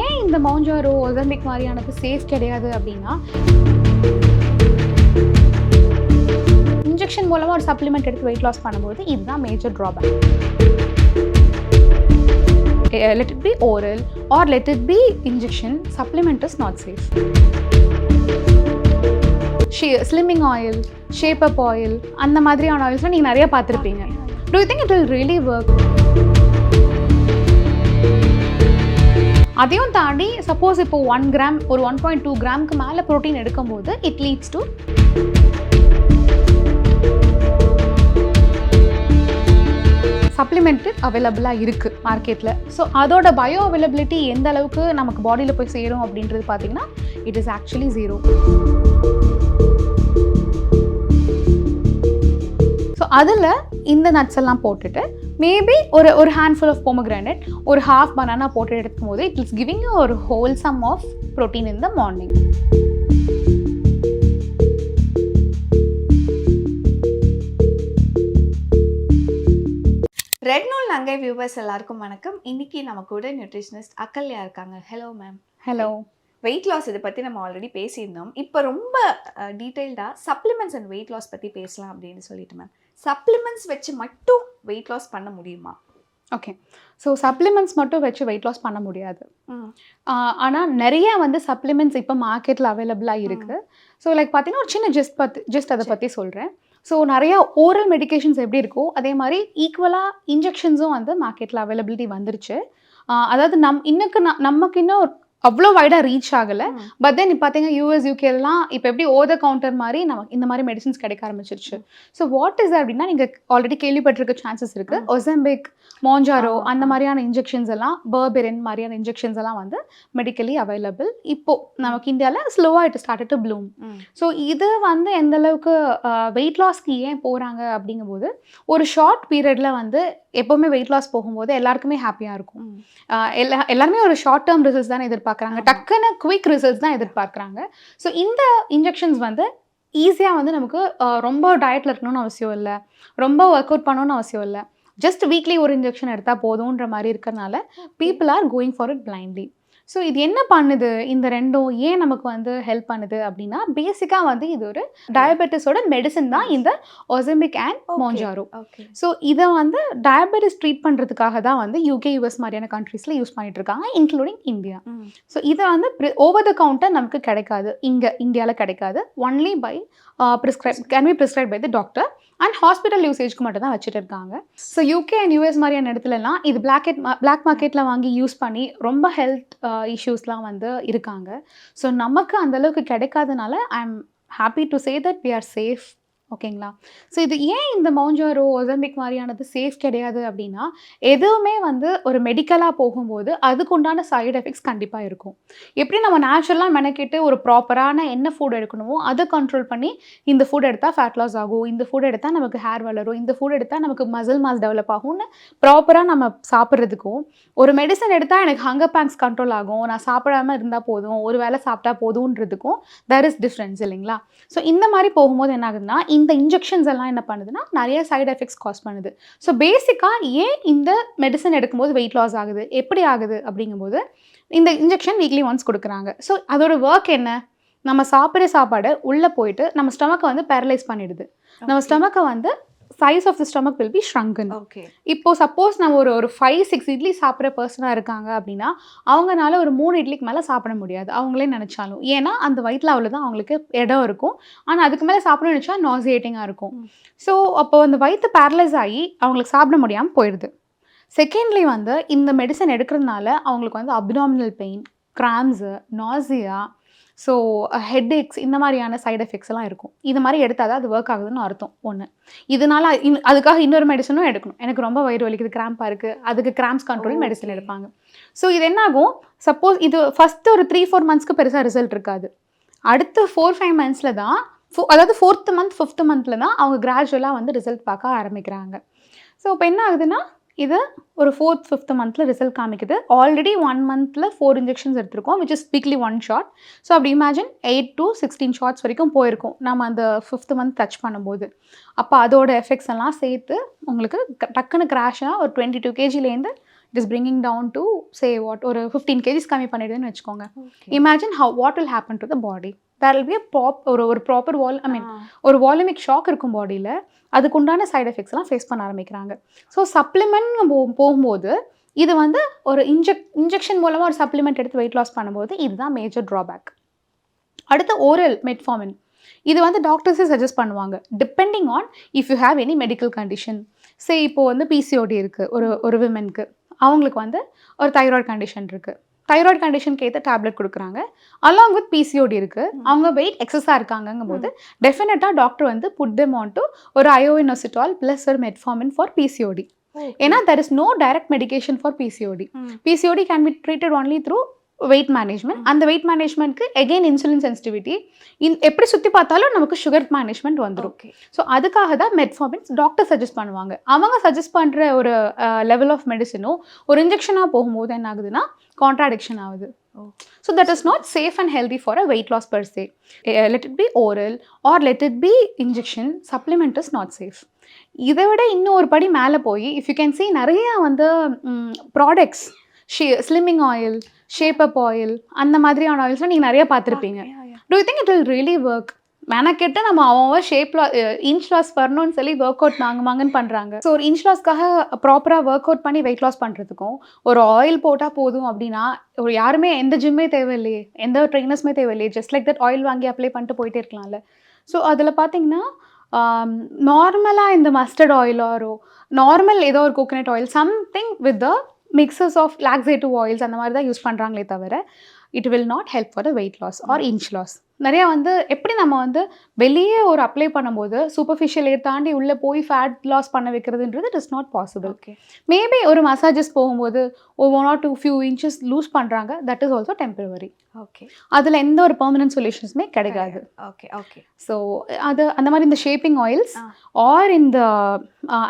ஏன் இந்த மௌஞ்சாரோ ஒசம்பிக் மாதிரியானது சேஃப் கிடையாது அப்படின்னா, இன்ஜெக்ஷன் மூலமாக ஒரு சப்ளிமெண்ட் எடுத்து வெயிட் லாஸ் பண்ணும்போது இதுதான் major drawback. Let it be oral or let it be injection, supplement is not safe. Slimming oil, shape up oil, அந்த மாதிரியான ஆயில்ஸ்லாம் நீங்கள் நிறைய பார்த்துருப்பீங்க. Do you think it will really work? அதையும் தாண்டி சப்போஸ் இப்போ 1 கிராம் ஒரு 1.2 கிராமுக்கு மேலே ப்ரோட்டீன் எடுக்கும்போது இட் லீட்ஸ் டு சப்ளிமெண்ட்டு அவைலபிளாக இருக்குது மார்க்கெட்டில். ஸோ அதோட பயோ அவைலபிலிட்டி எந்த அளவுக்கு நமக்கு பாடியில் போய் சேரும் அப்படின்றது பார்த்தீங்கன்னா இட் இஸ் ஆக்சுவலி 0. ஸோ அதில் இந்த நட்ஸ் எல்லாம் போட்டுட்டு மேபி ஒரு ஹேண்ட்ஃபுல் ஆஃப் பொமோகிரானட், ஒரு ஹாஃப் பனானா போட்டு எடுக்கும் போது இட் இஸ் கிவிங் ஒரு wholesome of protein in the morning. Red நூல் நங்கை வியூவர்ஸ் எல்லாருக்கும் வணக்கம். இன்னைக்கு நம்ம கூட நியூட்ரிஷனிஸ்ட் அகல்யா இருக்காங்க. Hello ma'am. Hello. Weight loss இதை பற்றி நம்ம ஆல்ரெடி பேசியிருந்தோம். இப்போ ரொம்ப டீட்டெயில்டாக சப்ளிமெண்ட்ஸ் அண்ட் வெயிட் லாஸ் பற்றி பேசலாம் அப்படின்னு சொல்லிட்டு மேம், சப்ளிமெண்ட்ஸ் வச்சு மட்டும் வெயிட் லாஸ் பண்ண முடியுமா? ஓகே, ஸோ சப்ளிமெண்ட்ஸ் மட்டும் வச்சு வெயிட் லாஸ் பண்ண முடியாது. ஆனால் நிறைய வந்து சப்ளிமெண்ட்ஸ் இப்போ மார்க்கெட்டில் அவைலபிளாக இருக்குது. ஸோ லைக் பார்த்தீங்கன்னா ஒரு சின்ன ஜஸ்ட் அதை பற்றி சொல்கிறேன். ஸோ நிறையா ஓரல் மெடிக்கேஷன்ஸ் எப்படி இருக்கோ அதே மாதிரி ஈக்குவலாக இன்ஜெக்ஷன்ஸும் வந்து மார்க்கெட்டில் அவைலபிலிட்டி வந்துருச்சு. அதாவது நமக்கு இன்னும் அவ்வளோ வைடாக ரீச் ஆகலை. பட் தென் இப்போ பார்த்தீங்கன்னா யூஎஸ் யூகேலாம் இப்போ எப்படி ஓவர் கவுண்டர் மாதிரி நமக்கு இந்த மாதிரி மெடிசன்ஸ் கிடைக்க ஆரம்பிச்சிருச்சு. ஸோ வாட் இஸ் அப்படின்னா நீங்கள் ஆல்ரெடி கேள்விப்பட்டிருக்க சான்சஸ் இருக்குது. ஒசம்பிக், மோஞ்சாரோ அந்த மாதிரியான இன்ஜெக்ஷன்ஸ் எல்லாம், பர்பெரின் மாதிரியான இன்ஜெக்ஷன்ஸ் எல்லாம் வந்து மெடிக்கலி அவைலபிள். இப்போ நமக்கு இந்தியாவில் ஸ்லோவாக it started to Bloom. So இது வந்து எந்த அளவுக்கு வெயிட் லாஸ்க்கு ஏன் போகிறாங்க அப்படிங்கும்போது, ஒரு ஷார்ட் பீரியடில் வந்து எப்போவுமே வெயிட் லாஸ் போகும்போது எல்லாருக்குமே ஹாப்பியாக இருக்கும். எல்லாருமே ஒரு ஷார்ட் டேர்ம் ரிசல்ட்ஸ் தானே எதிர்பார்க்குறாங்க, டக்குன்னு குவிக் ரிசல்ட்ஸ் தான் எதிர்பார்க்குறாங்க. ஸோ இந்த இன்ஜெக்ஷன்ஸ் வந்து ஈஸியாக வந்து நமக்கு ரொம்ப டயட்டில் இருக்கணும்னு அவசியம் இல்லை, ரொம்ப ஒர்க் அவுட் பண்ணணும்னு அவசியம் இல்லை, ஜஸ்ட் வீக்லி ஒரு இன்ஜெக்ஷன் எடுத்தால் போதுன்ற மாதிரி இருக்கிறனால people are going for it blindly. So இது என்ன பண்ணுது, இந்த ரெண்டும் ஏன் நமக்கு வந்து ஹெல்ப் பண்ணுது அப்படின்னா, பேசிக்காக வந்து இது ஒரு டயபெட்டிஸோட மெடிசன் தான் இந்த ஒசம்பிக் அண்ட் மோஞ்சாரோ. ஸோ இதை வந்து டயபெட்டிஸ் ட்ரீட் பண்ணுறதுக்காக தான் வந்து யூகே யூஎஸ் மாதிரியான கண்ட்ரீஸில் யூஸ் பண்ணிட்டு இருக்காங்க, இன்க்ளூடிங் இந்தியா. ஸோ இதை வந்து ஓவர் த கவுண்டர் நமக்கு கிடைக்காது, இங்கே இந்தியாவில் கிடைக்காது. Only by can be prescribe by the doctor and hospital யூசேஜ்க்கு மட்டும் தான் வச்சுட்டு இருக்காங்க. ஸோ யூகே அண்ட் யூஎஸ் மாதிரியான இடத்துலலாம் இது பிளாக் மார்க்கெட்டில் வாங்கி யூஸ் பண்ணி ரொம்ப ஹெல்த் இஷ்யூஸ்லாம் வந்து இருக்காங்க. ஸோ நமக்கு அந்தளவுக்கு கிடைக்காதனால I am happy to say that we are safe. ஓகேங்களா? ஸோ இது ஏன் இந்த மௌஞ்சாரோ ஒசம்பிக் மாதிரியானது சேஃப் கிடையாது அப்படின்னா, எதுவுமே வந்து ஒரு மெடிக்கலாக போகும்போது அதுக்குண்டான சைடு எஃபெக்ட்ஸ் கண்டிப்பாக இருக்கும். எப்படி நம்ம நேச்சுரலாக மெனக்கிட்டு ஒரு ப்ராப்பரான என்ன ஃபுட் எடுக்கணுமோ அதை கண்ட்ரோல் பண்ணி இந்த ஃபுட் எடுத்தால் ஃபேட் லாஸ் ஆகும், இந்த ஃபுட் எடுத்தால் நமக்கு ஹேர் வளரும், இந்த ஃபுட் எடுத்தால் நமக்கு மசில் மாஸ் டெவலப் ஆகும்னு ப்ராப்பராக நம்ம சாப்பிட்றதுக்கும், ஒரு மெடிசன் எடுத்தால் எனக்கு ஹங்கர் பேங்க்ஸ் கண்ட்ரோல் ஆகும், நான் சாப்பிடாமல் இருந்தால் போதும், ஒரு வேளை சாப்பிட்டா போதுன்றதுக்கும் தேர் இஸ் டிஃப்ரென்ஸ் இல்லைங்களா? ஸோ இந்த மாதிரி போகும்போது என்ன ஆகுதுன்னா, இந்த இன்ஜெக்ஷன்ஸ் எல்லாம் என்ன பண்ணுதுன்னா நிறைய சைடு எஃபெக்ட்ஸ் காஸ் பண்ணுது. ஸோ பேசிக்காக ஏன் இந்த மெடிசன் எடுக்கும்போது வெயிட் லாஸ் ஆகுது, எப்படி ஆகுது அப்படிங்கும்போது, இந்த இன்ஜெக்ஷன் வீக்லி ஒன்ஸ் கொடுக்குறாங்க. ஸோ அதோட ஒர்க் என்ன, நம்ம சாப்பிட்ற சாப்பாடு உள்ளே போயிட்டு நம்ம ஸ்டொமக்கை வந்து பேரலைஸ் பண்ணிடுது. நம்ம ஸ்டொமக்கை வந்து size of the stomach will be shrunken. இப்போ சப்போஸ் நம்ம ஒரு 5-6 இட்லி சாப்பிட்ற பர்சனாக இருக்காங்க அப்படின்னா அவங்களால ஒரு 3 இட்லிக்கு மேலே சாப்பிட முடியாது அவங்களே நினச்சாலும். ஏன்னா அந்த வயிற்றில் அவ்வளோதான் அவங்களுக்கு இடம் இருக்கும். ஆனால் அதுக்கு மேலே சாப்பிடணும்னு நினச்சா நாசியேட்டிங்காக இருக்கும். ஸோ அப்போ அந்த வயிற்று பேரலைஸ் ஆகி அவங்களுக்கு சாப்பிட முடியாமல் போயிடுது. செகண்ட்லி வந்து இந்த மெடிசன் எடுக்கிறதுனால அவங்களுக்கு வந்து abdominal pain, grams, nausea, so headaches இந்த மாதிரியான சைடு எஃபெக்ட்ஸ் எல்லாம் இருக்கும். இது மாதிரி எடுத்தால் தான் அது ஒர்க் ஆகுதுன்னு அர்த்தம் ஒன்று. இதனால் அதுக்காக இன்னொரு மெடிசனும் எடுக்கணும். எனக்கு ரொம்ப வயிறு வலிக்குது, கிராம்பாக இருக்குது, அதுக்கு கிராம்ஸ் கண்ட்ரோல் மெடிசன் எடுப்பாங்க. ஸோ இது என்ன ஆகும், சப்போஸ் இது ஃபஸ்ட்டு ஒரு 3-4 மந்த்ஸ்க்கு பெருசாக ரிசல்ட் இருக்காது. அடுத்த 4-5 மந்த்ஸில் தான், அதாவது 4th மந்த் 5th மந்தில் தான் அவங்க கிராஜுவலாக வந்து ரிசல்ட் பார்க்க ஆரம்பிக்கிறாங்க. ஸோ இப்போ என்ன ஆகுதுன்னா, இது ஒரு 4th 5th மந்தில் ரிசல்ட் காமிக்குது. ஆல்ரெடி 1 மந்தில் 4 இன்ஜெக்ஷன்ஸ் எடுத்திருக்கோம், which is weekly 1 shot. So அப்படி இமேஜின் 8 to 16 ஷாட்ஸ் வரைக்கும் போயிருக்கும் நம்ம அந்த 5th மந்த் டச் பண்ணும்போது. அப்போ அதோட எஃபெக்ட்ஸ் எல்லாம் சேர்த்து உங்களுக்கு டக்குன்னு கிராஷாக ஒரு 22 kgலேருந்து it is bringing down to say what ஒரு 15 kgs கம்மி பண்ணிடுதுன்னு வச்சுக்கோங்க. Okay. Imagine what will happen to the body. There will be ஒரு ப்ராப்பர் ஒரு வால்யூமிக் ஷாக் இருக்கும் பாடியில். அதுக்கு உண்டான சைட் எஃபெக்ட்ஸ்லாம் ஃபேஸ் பண்ண ஆரம்பிக்கிறாங்க. ஸோ சப்ளிமெண்ட் போகும்போது இது வந்து ஒரு இன்ஜெக்ஷன் மூலமாக ஒரு சப்ளிமெண்ட் எடுத்து வெயிட் லாஸ் பண்ணும்போது இதுதான் மேஜர் ட்ராபேக். அடுத்து ஓரல் மெட்ஃபார்மின். இது வந்து டாக்டர்ஸே சஜஸ்ட் பண்ணுவாங்க depending on if you have any medical condition. Say இப்போது வந்து பிசிஓடி இருக்குது ஒரு விமென்க்கு, அவங்களுக்கு வந்து ஒரு தைராய்டு கண்டிஷன் இருக்குது. தைராய்டு கண்டிஷனுக்கு ஏற்ற டேப்லெட் கொடுக்குறாங்க. அலாங் வித் பிசிஓடி இருக்குது. அவங்க வெயிட் எக்ஸஸாக இருக்காங்கங்கும் போது டெஃபினட்டாக டாக்டர் வந்து புட் தெம் ஆன் டு ஒரு அயோஇனோசிட்டால் ப்ளஸ் ஒரு மெட்ஃபார்மின் ஃபார் பிசிஓடி. ஏன்னா there is no direct medication for PCOD. PCOD can be treated only through weight management. அந்த வெயிட் மேனேஜ்மெண்ட்க்கு எகெயின் இன்சுலின் சென்சிட்டிவிட்டி, எப்படி சுற்றி பார்த்தாலும் நமக்கு சுகர் மேனேஜ்மெண்ட் வந்துடும். ஸோ அதுக்காக தான் மெட்ஃபார்மின்ஸ் டாக்டர் சஜஸ்ட் பண்ணுவாங்க. அவங்க சஜஸ்ட் பண்ணுற ஒரு லெவல் ஆஃப் மெடிசனும் ஒரு இன்ஜெக்ஷனாக போகும்போது என்ன ஆகுதுன்னா கான்ட்ராடிக்ஷன் ஆகுது. So that is not safe and healthy for a weight loss per se. Let it be oral or let it be injection, supplement is not safe. இதை விட இன்னும் ஒரு படி மேலே போய் இஃப் யூ கேன் சி நிறையா வந்து products, slimming oil, shape up oil, அந்த மாதிரியான ஆயில்ஸ்லாம் நீங்கள் நிறைய பார்த்துருப்பீங்க. Do you think it will really work? மெனக்கெட்டு நம்ம அவன் ஷேப் இன்ச் லாஸ் வரணும்னு சொல்லி ஒர்க் அவுட் வாங்கன்னு பண்ணுறாங்க. ஸோ ஒரு இன்ச் லாஸ்க்காக ப்ராப்பராக ஒர்க் அவுட் பண்ணி வெயிட் லாஸ் பண்ணுறதுக்கும் ஒரு ஆயில் போட்டால் போதும் அப்படின்னா ஒரு யாருமே எந்த ஜிம்மே தேவையில்லையே, எந்த ட்ரெயினர்ஸுமே தேவையில்லையே, ஜஸ்ட் லைக் தட் ஆயில் வாங்கி அப்ளை பண்ணிட்டு போயிட்டே இருக்கலாம்ல. ஸோ அதில் பார்த்தீங்கன்னா நார்மலாக இந்த மஸ்டர்ட் ஆயிலாரோ நார்மல் ஏதோ ஒரு coconut oil something with the mixes of laxative oils அந்த மாதிரி தான் யூஸ் பண்ணுறாங்களே தவிர it will not help for the weight loss or inch loss. நிறையா வந்து எப்படி நம்ம வந்து வெளியே ஒரு அப்ளை பண்ணும்போது சூப்பர்ஃபிஷியல் ஏர் தாண்டி உள்ளே போய் ஃபேட் லாஸ் பண்ண வைக்கிறதுன்றது it is not possible. Maybe ஒரு மசாஜஸ் போகும்போது 1 or 2 few inches லூஸ் பண்ணுறாங்க, that is also temporary. Okay, அதில் எந்த ஒரு பெர்மனன்ட் சொல்யூஷன்ஸுமே கிடைக்காது. Okay okay. ஸோ அது அந்த மாதிரி இந்த ஷேப்பிங் ஆயில்ஸ் ஆர் இந்த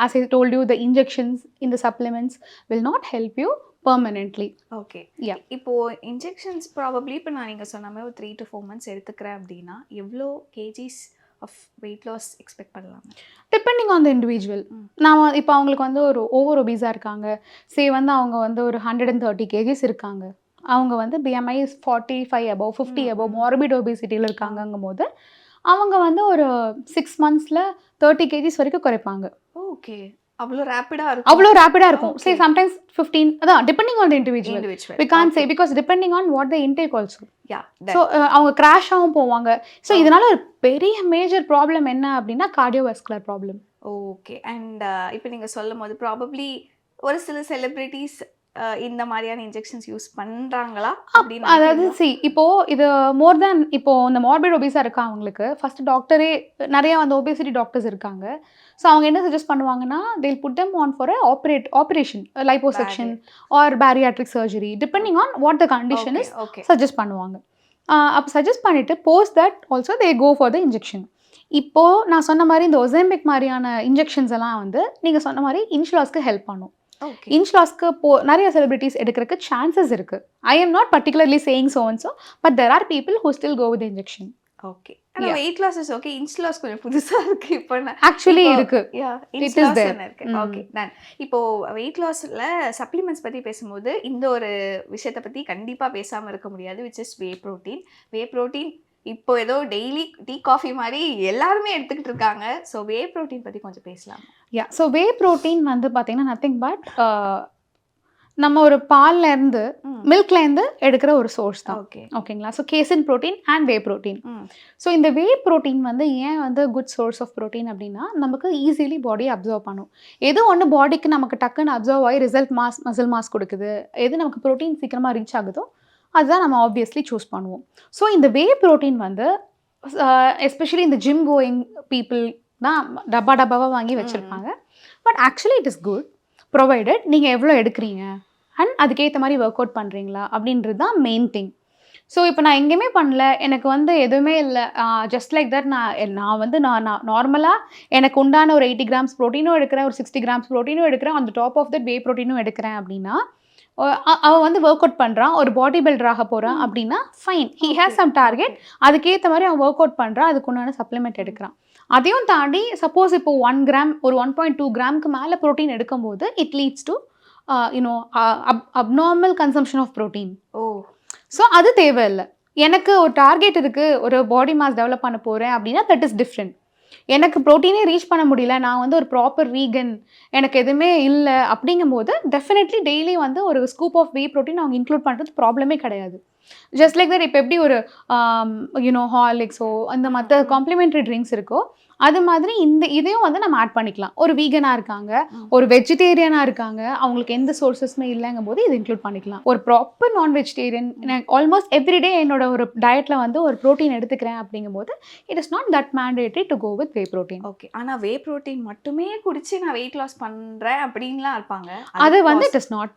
as I told you the injections in the supplements will not help you permanently. Okay. இப்போ இன்ஜெக்ஷன்ஸ் ப்ராபப்ளி இப்போ நான் நீங்கள் சொன்ன மாதிரி ஒரு 3 to 4 months எடுத்துக்கிறேன் அப்படின்னா எவ்வளோ KGs of weight loss expect பண்ணலாம்? Depending on the individual. நான் இப்போ அவங்களுக்கு வந்து ஒரு ஓவர் ஒபீஸாக இருக்காங்க, சே வந்து அவங்க வந்து ஒரு 130 kgs இருக்காங்க, அவங்க வந்து BMI is 45 above 50 above மார்பிட் ஒபிசிட்டியில் இருக்காங்கங்கும் போது அவங்க வந்து ஒரு 6 monthsல 30 kgs வரைக்கும் குறைப்பாங்க. ஓகே, அவ்வளோ ரேப்பிடாக இருக்கும். சே சம்டைம்ஸ் 15, அதான் depending on the individual. we can't say because depending on what they intake also. So அவங்க கிராஷாகவும் போவாங்க. ஸோ இதனால ஒரு பெரிய மேஜர் ப்ராப்ளம் என்ன அப்படின்னா கார்டியோவாஸ்குலர் ப்ராப்ளம். ஓகே. அண்ட் இப்போ நீங்கள் சொல்லும் போது ப்ராபப்ளி ஒரு சில செலிப்ரிட்டிஸ் இந்த மாதிரியான இன்ஜெக்ஷன்ஸ் யூஸ் பண்ணுறாங்களா அப்படின்னு? அதாவது இப்போது இது மோர் தேன் இப்போது இந்த மார்பிட் ஒபீஸாக இருக்கா அவங்களுக்கு ஃபஸ்ட்டு டாக்டரே நிறையா வந்து ஒபேசிட்டி டாக்டர்ஸ் இருக்காங்க. ஸோ அவங்க என்ன சஜஸ்ட் பண்ணுவாங்கன்னா they'll put them on for a operation liposuction or bariatric surgery depending on what the condition is suggest பண்ணுவாங்க. அப்போ சஜஸ்ட் பண்ணிவிட்டு post that also they go for the injection. இப்போது நான் சொன்ன மாதிரி இந்த ஒசெம்பிக் மாதிரியான இன்ஜெக்ஷன்ஸ் எல்லாம் வந்து நீங்கள் சொன்ன மாதிரி இன்ச் லாஸ்க்கு ஹெல்ப் பண்ணும். இன்ச் லாஸ்க்கு நிறைய செலிபிரிட்டிஸ் எடுக்கிறதுக்கு சான்சஸ் இருக்கு. I am not particularly saying so and so, but there are people who still go with the injection. Okay. ஆனா weight loss is okay, inch loss கொஞ்சம் புதுசா இருக்கு. இப்போ ஆக்சுவலி இருக்கு. இன்ச் லாஸ் இருக்கு. Okay done. இப்போ weight லாஸ்ல supplements பத்தி பேசும்போது இந்த ஒரு விஷயத்தை பத்தி கண்டிப்பா பேசாம இருக்க முடியாது, which is whey protein. Whey protein இப்போ ஏதோ டெய்லி டீ காஃபி மாதிரி எல்லாருமே எடுத்துக்கிட்டு இருக்காங்க. ஸோ வே ப்ரோட்டீன் பற்றி கொஞ்சம் பேசலாம். ஸோ வே ப்ரோட்டீன் வந்து பார்த்தீங்கன்னா நத்திங் பட் நம்ம ஒரு பால்லேருந்து மில்க்லேருந்து எடுக்கிற ஒரு சோர்ஸ் தான். ஓகேங்களா? So கேசின் protein and whey protein. So இந்த வே ப்ரோட்டீன் வந்து ஏன் வந்து குட் சோர்ஸ் ஆஃப் ப்ரோட்டீன் அப்படின்னா நமக்கு ஈஸிலி பாடியை அப்சர்வ் பண்ணும். எது ஒன்று பாடிக்கு நமக்கு டக்குன்னு அப்சர்வ் ஆகி ரிசல்ட் மசில் மாஸ் கொடுக்குது, எது நமக்கு ப்ரோட்டீன் சீக்கிரமாக ரீச் ஆகுதோ அதுதான் நம்ம ஆப்வியஸ்லி சூஸ் பண்ணுவோம். ஸோ இந்த வே ப்ரோட்டீன் வந்து எஸ்பெஷலி இந்த ஜிம் கோயிங் பீப்புள் தான் டப்பாவாக வாங்கி வச்சுருப்பாங்க. But actually it is good provided நீங்கள் எவ்வளோ எடுக்கிறீங்க அண்ட் அதுக்கேற்ற மாதிரி ஒர்க் அவுட் பண்ணுறீங்களா அப்படின்றது தான் மெயின் திங். ஸோ இப்போ நான் எங்கேயுமே பண்ணல, எனக்கு வந்து எதுவுமே இல்லை, ஜஸ்ட் லைக் தட் நான் வந்து நான் நார்மலாக எனக்கு உண்டான ஒரு 80 grams ப்ரோட்டீனும் எடுக்கிறேன், ஒரு 60 grams ப்ரோட்டீனும் எடுக்கிறேன், அந்த டாப் ஆஃப் தட் வே ப்ரோட்டீனும் எடுக்கிறேன் அப்படின்னா அவன் வந்து ஒர்க் அவுட் பண்ணுறான், ஒரு பாடி பில்டராக போகிறான் அப்படின்னா fine, he has some target, அதுக்கேற்ற மாதிரி அவன் ஒர்க் அவுட் பண்ணுறான், அதுக்கு உண்டான சப்ளிமெண்ட் எடுக்கிறான். அதையும் தாண்டி சப்போஸ் இப்போ 1 gram ஒரு 1.2 gramக்கு மேலே ப்ரோட்டீன் எடுக்கும்போது it leads to you know abnormal consumption of protein. Oh! So அது தேவையில்ல. எனக்கு ஒரு டார்கெட் இருக்கு, ஒரு பாடி மாஸ் டெவலப் பண்ண போறேன் அப்படின்னா தட் இஸ் டிஃப்ரெண்ட். எனக்கு ப்ரோட்டீனே ரீச் பண்ண முடியல, நான் வந்து ஒரு ப்ராப்பர் வீகன், எனக்கு எதுவுமே இல்ல அப்படிங்கும்போது டெஃபினெட்லி டெய்லி வந்து ஒரு ஸ்கூப் ஆஃப் வே ப்ரோட்டீன் அவங்க இன்க்ளூட் பண்ணுறது ப்ராப்ளமே கிடையாது. ஜஸ்ட் லைக் தட் இப்போ எப்படி ஒரு யூனோ ஹார்லிக்ஸோ அந்த மற்ற காம்ப்ளிமெண்ட்ரி ட்ரிங்க்ஸ் இருக்கோ, அது மாதிரி இதையும் வந்து நம்ம ஆட் பண்ணிக்கலாம். ஒரு வீகனாக இருக்காங்க, ஒரு வெஜிடேரியனாக இருக்காங்க, அவங்களுக்கு எந்த சோர்ஸஸுமே இல்லைங்கும் போது இது இன்க்ளூட் பண்ணிக்கலாம். ஒரு ப்ராப்பர் நான் வெஜிடேரியன், நான் ஆல்மோஸ்ட் எவ்ரிடே என்னோட ஒரு டயட்டில் வந்து ஒரு ப்ரோட்டீன் எடுத்துக்கிறேன் அப்படிங்கும்போது it is not that mandatory to go with whey protein. Okay. ஆனா வே புரோட்டீன் மட்டுமே குடிச்சு நான் வெயிட் லாஸ் பண்றேன் அப்படின்லாம் இருப்பாங்க. அது வந்து it is not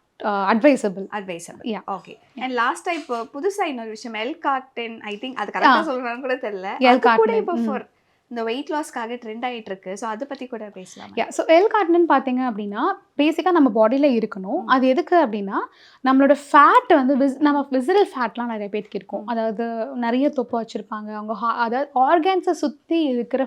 advisable. Advisable. Yeah. Okay. And லாஸ்டா இப்போ புதுசா இன்னொரு விஷயம் எல்-கார்னிட்டின், ஐ திங்க் அது கரெக்ட்டா சொல்றான்னு கூட தெரியல. அது கூட L-carnitine. இப்போ ஃபார் இந்த வெயிட் லாஸ்க்காக ட்ரெண்ட் ஆயிட்டு இருக்கு. ஸோ அதை பத்தி கூட பேசலாம். ஸோ எல்-கார்னிட்டின் பார்த்தீங்க அப்படின்னா பேசிக்காக நம்ம பாடியில் இருக்கணும். அது எதுக்கு அப்படின்னா நம்மளோட ஃபேட் வந்து நம்ம விசிரல் ஃபேட்லாம் நிறைய பேருக்கு இருக்கும். அதாவது நிறைய தொப்பை வச்சுருப்பாங்க அவங்க, அதாவது ஆர்கான்ஸை சுற்றி இருக்கிற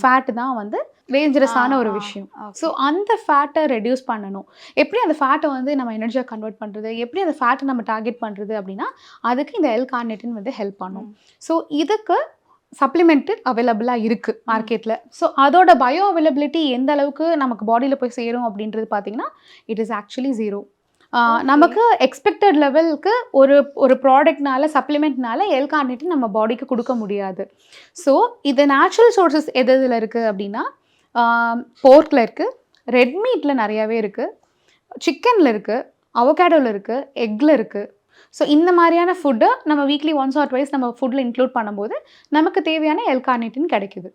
ஃபேட்டு தான் வந்து டேஞ்சரஸான ஒரு விஷயம். ஸோ அந்த ஃபேட்டை ரெடியூஸ் பண்ணணும். எப்படி அந்த ஃபேட்டை வந்து நம்ம எனர்ஜியாக கன்வெர்ட் பண்ணுறது, எப்படி அந்த ஃபேட்டை நம்ம டார்கெட் பண்ணுறது அப்படின்னா அதுக்கு இந்த எல்-கார்னிட்டின் வந்து ஹெல்ப் பண்ணும். ஸோ இதுக்கு சப்ளிமெண்ட்டு அவைலபிளாக இருக்குது மார்க்கெட்டில். ஸோ அதோட பயோ அவைலபிலிட்டி எந்த அளவுக்கு நமக்கு பாடியில் போய் சேரும் அப்படின்றது பார்த்தீங்கன்னா இட் இஸ் ஆக்சுவலி 0. நமக்கு எக்ஸ்பெக்டட் லெவலுக்கு ஒரு ப்ராடக்ட்னால சப்ளிமெண்ட்னால எல்-கார்னிட்டின் நம்ம பாடிக்கு கொடுக்க முடியாது. ஸோ இது நேச்சுரல் சோர்ஸஸ் எது இதில் இருக்குது அப்படின்னா போர்க்கில் இருக்குது, ரெட் மீட்டில் நிறையாவே இருக்குது, சிக்கனில் இருக்குது, அவகேடோவில் இருக்குது, எக்கில் இருக்குது. ஸோ இந்த மாதிரியான ஃபுட்டு நம்ம வீக்லி ஒன்ஸ் ஆர் ட்வைஸ் நம்ம ஃபுட்டில் இன்க்ளூட் பண்ணும்போது நமக்கு தேவையான எல்-கார்னிட்டின் கிடைக்குது.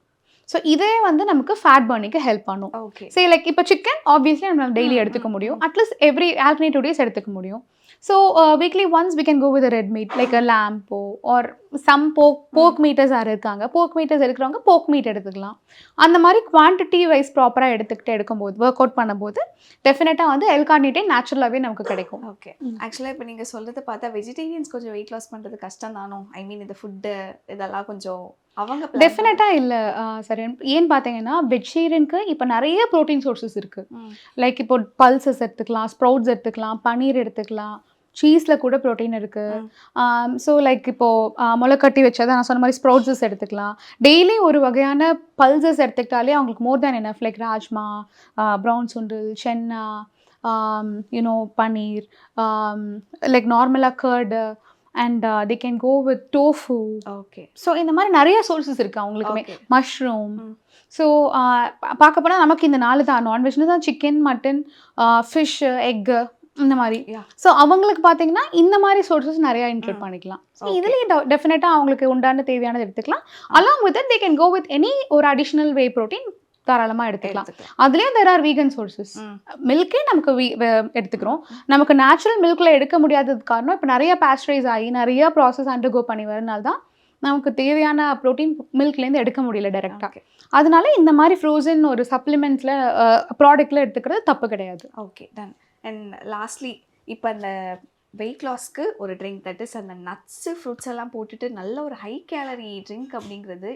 ஸோ இதே வந்து நமக்கு ஃபேட் பர்னிங்க்கு ஹெல்ப் பண்ணும். ஓகே. சரி, லைக் இப்போ சிக்கன் ஆப்வியஸ்லி நம்ம டெய்லி எடுத்துக்க முடியும், அட்லீஸ்ட் எவ்ரி ஆல்டர்னேட்டிவ் டேஸ் எடுத்துக்க முடியும். So weekly once we can go with red meat like a lamb or some pork meat eaters யார் இருக்காங்க, போக் மீட்டர்ஸ் எடுக்கிறவங்க போக் மீட் எடுத்துக்கலாம். அந்த மாதிரி குவான்டிட்டி வைஸ் ப்ராப்பராக எடுக்கும்போது ஒர்க் அவுட் பண்ணும்போது டெஃபினட்டாக வந்து எல்-கார்னிட்டின் நேச்சுரலாகவே நமக்கு கிடைக்கும். ஓகே. ஆக்சுவலாக இப்போ நீங்கள் சொல்கிறத பார்த்தா வெஜிடேரியன்ஸ் கொஞ்சம் வெயிட் லாஸ் பண்ணுறது கஷ்டம் தானோ? ஐ மீன் இந்த ஃபுட்டு இதெல்லாம் கொஞ்சம் அவங்க டெஃபினட்டாக இல்லை. சரி, ஏன்னு பார்த்தீங்கன்னா வெஜிடேரியனுக்கு இப்போ நிறைய ப்ரோட்டீன் சோர்ஸஸ் இருக்குது. லைக் இப்போ பல்சஸ் எடுத்துக்கலாம், ஸ்ப்ரவுட்ஸ் எடுத்துக்கலாம், பன்னீர் எடுத்துக்கலாம், சீஸில் கூட ப்ரோட்டீன் இருக்குது. ஸோ லைக் இப்போது முளைக்கட்டி வச்சதை நான் சொன்ன மாதிரி ஸ்ப்ரவுட்ஸஸ் எடுத்துக்கலாம். டெய்லி ஒரு வகையான பல்சஸ் எடுத்துக்கிட்டாலே அவங்களுக்கு more than enough. Like rajma, brown sundal, chana, you know paneer, like நார்மலாக curd and they can go with tofu. Okay. So இந்த மாதிரி நிறைய சோர்ஸஸ் இருக்குது அவங்களுக்குமே. மஷ்ரூம். ஸோ பார்க்க போனால் நமக்கு இந்த 4 தான். நான்வெஜ்னு தான் சிக்கன், மட்டன், ஃபிஷ்ஷு, எக்கு இந்த மாதிரி. ஸோ அவங்களுக்கு பார்த்தீங்கன்னா இந்த மாதிரி சோர்ஸஸ் நிறையா இன்க்ளூட் பண்ணிக்கலாம். ஸோ இதுலேயே டெஃபினட்டாக அவங்களுக்கு உண்டான தேவையானது எடுத்துக்கலாம். Along with that they can go with any ஒரு அடிஷ்னல் வே ப்ரோட்டீன் தாராளமாக எடுத்துக்கலாம். அதுலேயும் தெர் ஆர் வீகன் சோர்ஸஸ். மில்கே நமக்கு எடுத்துக்கிறோம். நமக்கு நேச்சுரல் மில்கில் எடுக்க முடியாததுக்கு காரணம் இப்போ நிறைய பாஸ்டரைஸ் ஆகி நிறைய ப்ராசஸ் அண்டர்கோ பண்ணி வரனால தான் நமக்கு தேவையான ப்ரோட்டீன் மில்க்லேருந்து எடுக்க முடியல டைரெக்டாக. அதனால இந்த மாதிரி ஃப்ரோசன் ஒரு சப்ளிமெண்ட்ஸில் ப்ராடக்டில் எடுத்துக்கிறது தப்பு கிடையாது. Okay, ton. அண்ட் லாஸ்ட்லி இப்போ அந்த வெயிட் லாஸ்க்கு ஒரு ட்ரிங்க், தட் இஸ் அந்த நட்ஸு ஃப்ரூட்ஸ் எல்லாம் போட்டுட்டு நல்ல ஒரு ஹை கேலரி ட்ரிங்க் அப்படிங்கிறது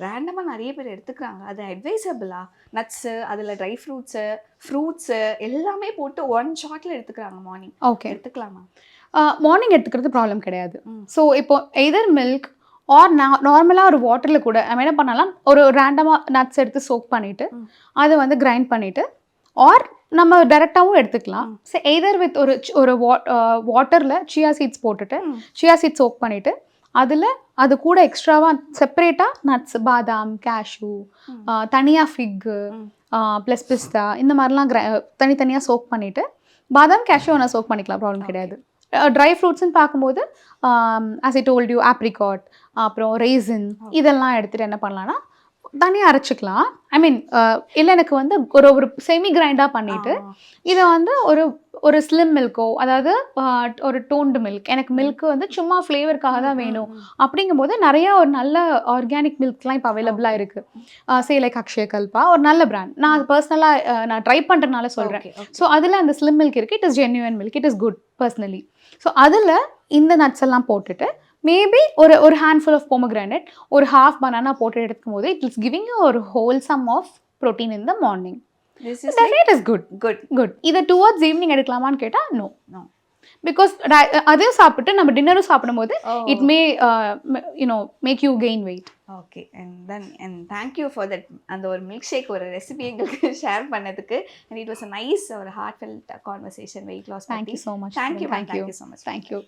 ரேண்டமாக நிறைய பேர் எடுத்துக்கிறாங்க. அது அட்வைசபிளா? நட்ஸு, அதில் ட்ரை ஃப்ரூட்ஸு எல்லாமே போட்டு 1 ஷாட்டில் எடுத்துக்கிறாங்க மார்னிங். ஓகே, எடுத்துக்கலாமா? மார்னிங் எடுத்துக்கிறது ப்ராப்ளம் கிடையாது. ஸோ இப்போ எதர் மில்க் ஆர் நார்மலாக ஒரு வாட்டரில் கூட நம்ம என்ன பண்ணலாம், ஒரு ரேண்டமாக நட்ஸ் எடுத்து சோக் பண்ணிவிட்டு அதை வந்து கிரைண்ட் பண்ணிவிட்டு ஆர் நம்ம டைரெக்டாகவும் எடுத்துக்கலாம். ஸோ எதர் வித் ஒரு வாட்டரில் சியா சீட்ஸ் போட்டுட்டு சியா சீட்ஸ் சோக் பண்ணிவிட்டு அது கூட எக்ஸ்ட்ராவாக செப்பரேட்டாக நட்ஸ், பாதாம், கேஷ்யூ, தனியாக ஃபிக்கு ப்ளஸ் பிஸ்தா இந்த மாதிரிலாம் தனித்தனியாக சோக் பண்ணிவிட்டு பாதாம் கேஷ்யூ நான் சோக் பண்ணிக்கலாம், ப்ராப்ளம் கிடையாது. ட்ரை ஃப்ரூட்ஸ்ன்னு பார்க்கும்போது as I told you apricot, அப்புறம் ரெய்சின் இதெல்லாம் எடுத்துகிட்டு என்ன பண்ணலான்னா தனியாக அரைச்சிக்கலாம். ஐ மீன் இல்லை எனக்கு வந்து ஒரு செமி கிரைண்டாக பண்ணிவிட்டு இதை வந்து ஒரு ஸ்லிம் மில்க்கோ, அதாவது ஒரு டோன்டு மில்க், எனக்கு மில்க்கு வந்து சும்மா ஃப்ளேவருக்காக தான் வேணும் அப்படிங்கும்போது நிறையா ஒரு நல்ல ஆர்கானிக் மில்க்லாம் இப்போ அவைலபிளாக இருக்குது. சே லைக் அக்ஷயகல்பா ஒரு நல்ல பிராண்ட். நான் பர்சனலாக நான் ட்ரை பண்ணுறதுனால சொல்கிறேன். ஸோ அதில் அந்த ஸ்லிம் மில்க் இருக்குது. It is genuine milk, it is good personally. So அதில் இந்த நட்ஸ் எல்லாம் போட்டுட்டு மேபி ஒரு ஹேண்ட்ஃபுல் ஆஃப் பொமோகிரானட், ஒரு ஹாஃப் பனானா போட்டு எடுக்கும் போது இட் இஸ் கிவிங் யூ ஒரு wholesome of protein in the morning. This is Definitely is good. Good. Good. இதை டுவர்ட்ஸ் ஈவினிங் எடுக்கலாமான்னு கேட்டா நோ. நோ. பிகாஸ் அதையும் சாப்பிட்டு நம்ம டின்னரும் சாப்பிடும்போது it may make you gain weight. Okay. And thank you for that. அந்த ஒரு மில்க் ஷேக் ஒரு ரெசிபி எங்களுக்கு ஷேர் பண்ணதுக்கு. And it was a nice ஒரு heartfelt conversation weight loss. Thank you so much. Thank you so much. Thank you.